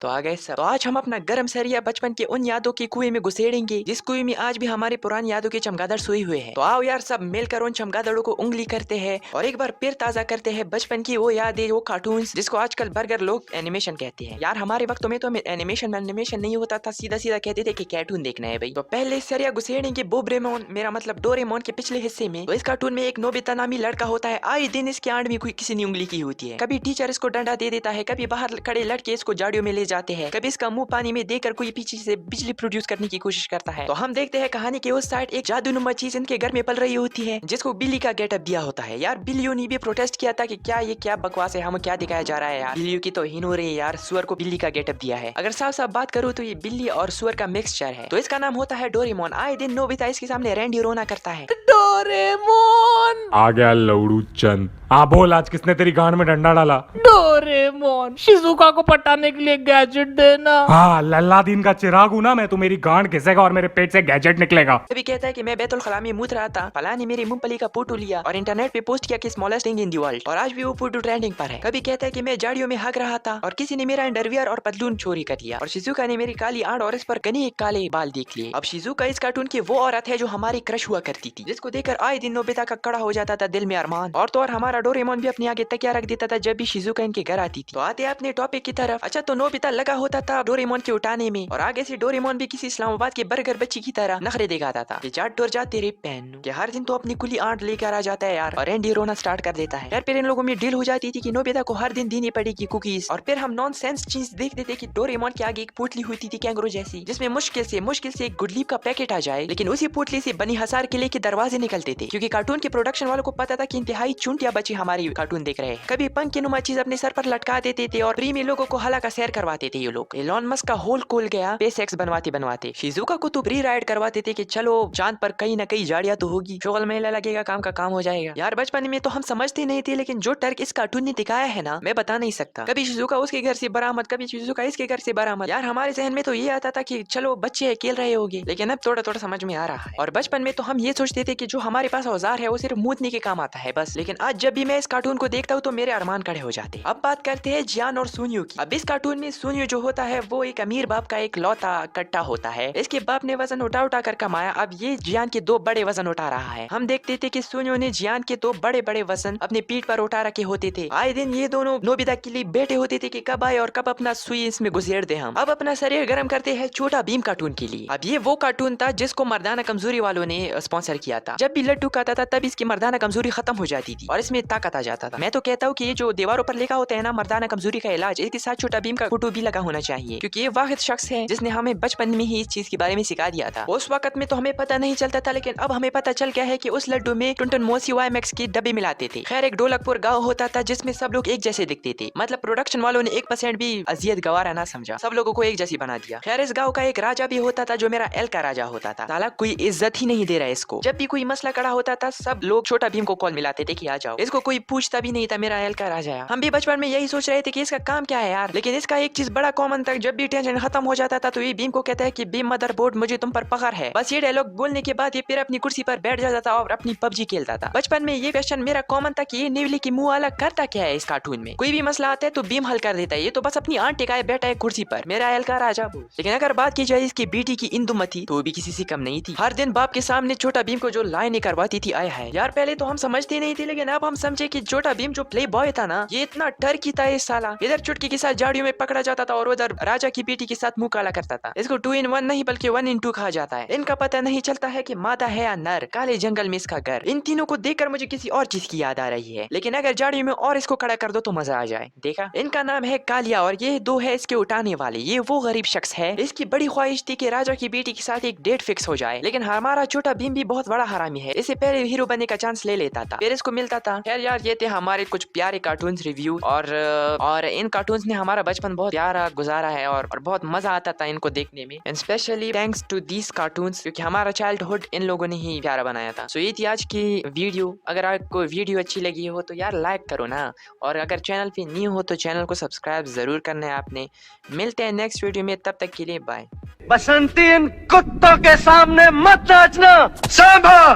तो आ गए सब। तो आज हम अपना गर्म सरिया बचपन के उन यादों के कुएं में घुसेड़ेंगे जिस कुएं में आज भी हमारी पुरानी यादों के चमगादड़ सोए हुए हैं। तो आओ यार सब मिलकर उन चमगादड़ों को उंगली करते हैं और एक बार फिर ताजा करते हैं बचपन की वो यादें, वो कार्टून्स जिसको आजकल बर्गर लोग एनिमेशन कहते हैं। यार हमारे वक्तों में तो एनिमेशन नहीं होता था, सीधा सीधा कहते थे कि कार्टून देखना है भाई। तो पहले सरिया घुसेड़ेंगे बोबरेमोन, मेरा मतलब डोरेमोन के पिछले हिस्से में। तो इस कार्टून में एक नोबिता नामी लड़का होता है, आए दिन इसके आंड में कोई किसी ने उंगली की होती है। कभी टीचर इसको डंडा दे देता है, कभी बाहर खड़े लड़के इसको झाड़ियों में ले जाते हैं, कभी इसका मुंह पानी में देकर कोई पीछे से बिजली प्रोड्यूस करने की कोशिश करता है। तो हम देखते हैं कहानी के उस साइड एक जादूनुमा चीज इनके घर में पल रही होती है जिसको बिल्ली का गेटअप दिया होता है। यार बिल्लियों ने भी प्रोटेस्ट किया था कि क्या बकवास है, हम क्या दिखाया जा रहा है यार, बिल्लियों की तो हीन हो रही है यार, सुअर को बिल्ली का गेटअप दिया है। अगर साफ साफ बात करूँ तो ये बिल्ली और सुअर का मिक्सचर है। तो इसका नाम होता है डोरेमोन। आए दिन नोबिता इसके सामने रैंडी रोना करता है। डोरेमोन आ गया लौड़ू चंद। हाँ बोल, आज किसने तेरी गांड में डंडा डाला? डोरेमोन शिजुका को पटाने के लिए गैजेट देना। हाँ लल्लादीन का चिराग हूँ ना मैं, तो मेरी गांड घिसेगा और मेरे पेट से गैजेट निकलेगा। कभी कहता है कि मैं बैतुल खला में मूत रहा था, फला ने मेरी मूंगफली का फोटो लिया और इंटरनेट पे पोस्ट किया कि smallest thing in the world, और आज भी वो फोटो ट्रेंडिंग पर है। कभी कहता है कि मैं झाड़ियों में हग रहा था और किसी ने मेरा अंडरवियर और पतलून चोरी कर लिया, और शिजुका ने मेरी काली आंट और इस पर घने एक काले बाल देख लिए। अब शिजुका इस कार्टून की वो औरत है जो हमारी क्रश हुआ करती थी, जिसको देखकर आए दिन नोबिता का कड़ा हो जाता था दिल में अरमान। और तो और हमारा डोरेमोन भी अपने आगे तकिया रख देता था जब भी शिजुका इनके घर आती थी। तो आते अपने टॉपिक की तरफ। अच्छा, तो नोबिता लगा होता था डोरेमोन के उठाने में, और आगे से डोरेमोन भी किसी इस्लामाबाद के बर्गर बच्ची की तरह नखरे दिखाता था कि जाट डोर जा तेरे पैन के हर दिन तो अपनी कुली आंट लेकर आ जाता है यार, और एंडी रोना स्टार्ट कर देता है। यार फिर इन लोगों में डील हो जाती थी कि नोबिता को हर दिन देनी पड़ेगी कुकीज, और फिर हम नॉन सेंस चीज देखते थे कि डोरेमोन के आगे एक पोटली होती थी कैंगरू जैसी, जिसमें मुश्किल से एक गुडलीप का पैकेट आ जाए, लेकिन उसी पोटली से बनी हसार किले के दरवाजे निकलते थे, क्योंकि कार्टून के प्रोडक्शन वालों को पता था कि इंतहाई चुंटिया बच्चे हमारी कार्टून देख रहे हैं। कभी पंख की नुमा चीज अपने सर पर लटका देते थे और प्रीमी लोगों को हला का सैर करवाते थे। ये लोग एलॉन मस्क का होल खोल गया स्पेसएक्स बनवाते शिजुका को तो प्री राइड करवाते थे कि चलो चांद पर कहीं ना कहीं झाड़ियां तो होगी, शोगल मेला लगेगा, काम का काम हो जाएगा। यार बचपन में तो हम समझते नहीं थे, लेकिन जो टर्क इस कार्टून ने दिखाया है ना, मैं बता नहीं सकता। कभी शिजुका उसके घर से बरामद, कभी शिजुका इसके घर से बरामद। यार हमारे जहन में तो ये आता था कि चलो बच्चे खेल रहे होंगे, लेकिन अब थोड़ा थोड़ा समझ में आ रहा है। और बचपन में तो हम ये सोचते थे कि जो हमारे पास औजार है वो सिर्फ मूतने के काम आता है बस, लेकिन आज जब भी मैं इस कार्टून को देखता हूँ तो मेरे अरमान खड़े हो जाते। अब बात करते हैं जियान और सुनियो की। अब इस कार्टून में सुनियो जो होता है वो एक अमीर बाप का एक लौता कट्टा होता है। इसके बाप ने वजन उठा कर कमाया, अब ये जियान के 2 बड़े वजन उठा रहा है। हम देखते थे कि सुनियो ने जियान के 2 बड़े बड़े वजन अपने पीठ पर उठा रखे होते थे। आए दिन ये दोनों नोबिता के लिए बैठे होते थे कि कब आए और कब अपना सुई इसमें घुसेड़ दे। हम अब अपना शरीर गर्म करते हैं छोटा भीम कार्टून के लिए। अब ये वो कार्टून था जिसको मर्दाना कमजोरी वालों ने स्पॉन्सर किया था। जब भी लड्डू खाता था तब इसकी मर्दाना कमजोरी खत्म हो जाती थी और इसमें ताकत आ जाता था। मैं तो कहता हूँ कि ये जो दीवारों पर लिखा होता है ना मर्दाना कमजोरी का इलाज, इसके साथ छोटा भीम का फोटो भी लगा होना चाहिए, क्योंकि ये वाहिद शख्स है जिसने हमें बचपन में ही इस चीज के बारे में सिखा दिया था। उस वक्त में तो हमें पता नहीं चलता था, लेकिन अब हमें पता चल गया है कि उस लड्डू में टुनटुन मोसी वाईमैक्स के डब्बे मिलाते थे। खैर एक ढोलकपुर गाँव होता था जिसमें सब लोग एक जैसे दिखते थे, मतलब प्रोडक्शन वालों ने 1% भी अजियत गवारा ना समझा, सब लोगों को एक जैसी बना दिया। खैर इस गाँव का एक राजा भी होता था जो मेरा एल का राजा होता था। साला कोई इज्जत ही नहीं दे रहा है इसको। जब भी कोई मसला खड़ा होता था सब लोग छोटा भीम को कॉल मिलाते थे कि आ जाओ, इसको कोई पूछता भी नहीं था मेरा एल का राजा। हम भी बचपन में यही सोच रहे थे कि इसका काम क्या है यार, लेकिन इसका एक चीज बड़ा कॉमन था, जब भी टेंशन खत्म हो जाता था तो ये भीम को कहता है कि भीम मदरबोर्ड मुझे तुम पर पकड़ है। बस ये डायलॉग बोलने के बाद ये फिर अपनी कुर्सी पर बैठ जाता था और अपनी पबजी खेलता था। बचपन में ये क्वेश्चन मेरा कॉमन था कि ये निवली की मुंह अलग करता क्या है इस कार्टून में। कोई भी मसला आता है तो भीम हल कर देता है, ये तो बस अपनी आंट टिकाए बैठा है कुर्सी पर, मेरा एल का राजा। लेकिन अगर बात की जाए इसकी बेटी की इंदुमती तो भी किसी से कम नहीं थी। हर दिन बाप के सामने छोटा भीम को जो लाइनें करवाती थी, आया है यार। पहले तो हम समझते नहीं थे, लेकिन अब हम समझे कि छोटा भीम जो प्ले बॉय था ना, ये इतना टर्की था इस साला। इधर चुटकी के साथ झाड़ियों में पकड़ा जाता था और उधर राजा की बेटी के साथ मुंह काला करता था। इसको 2 in 1 नहीं बल्कि 1 in 2 कहा जाता है। इनका पता नहीं चलता है कि मादा है या नर, काले जंगल में इसका घर। इन तीनों को देखकर मुझे किसी और चीज की याद आ रही है, लेकिन अगर झाड़ियों में और इसको खड़ा कर दो तो मजा आ जाए। देखा, इनका नाम है कालिया और ये 2 है इसके उठाने वाले। ये वो गरीब शख्स है, इसकी बड़ी ख्वाहिश थी कि राजा की बेटी के साथ एक डेट फिक्स हो जाए, लेकिन हमारा छोटा भीम भी बहुत बड़ा हरामी है, इससे पहले हीरो बनने का चांस ले लेता था, फिर इसको मिलता था। खैर यार ये थे हमारे कुछ प्यारे कार्टून रिव्यू, और इन कार्टून्स ने हमारा बचपन बहुत प्यारा गुजारा है और बहुत मजा आता था इनको देखने में, and specially thanks to these cartoons, क्योंकि हमारा चाइल्डहुड इन लोगों ने ही प्यारा बनाया था। सो ये थी आज की वीडियो। अगर आपको वीडियो अच्छी लगी हो तो यार लाइक करो ना, और अगर चैनल पे न्यू हो तो चैनल को सब्सक्राइब जरूर करना है आपने। मिलते हैं नेक्स्ट वीडियो में, तब तक के लिए बाय। बसंती इन कुत्तों के सामने मत नाचना, सांभा।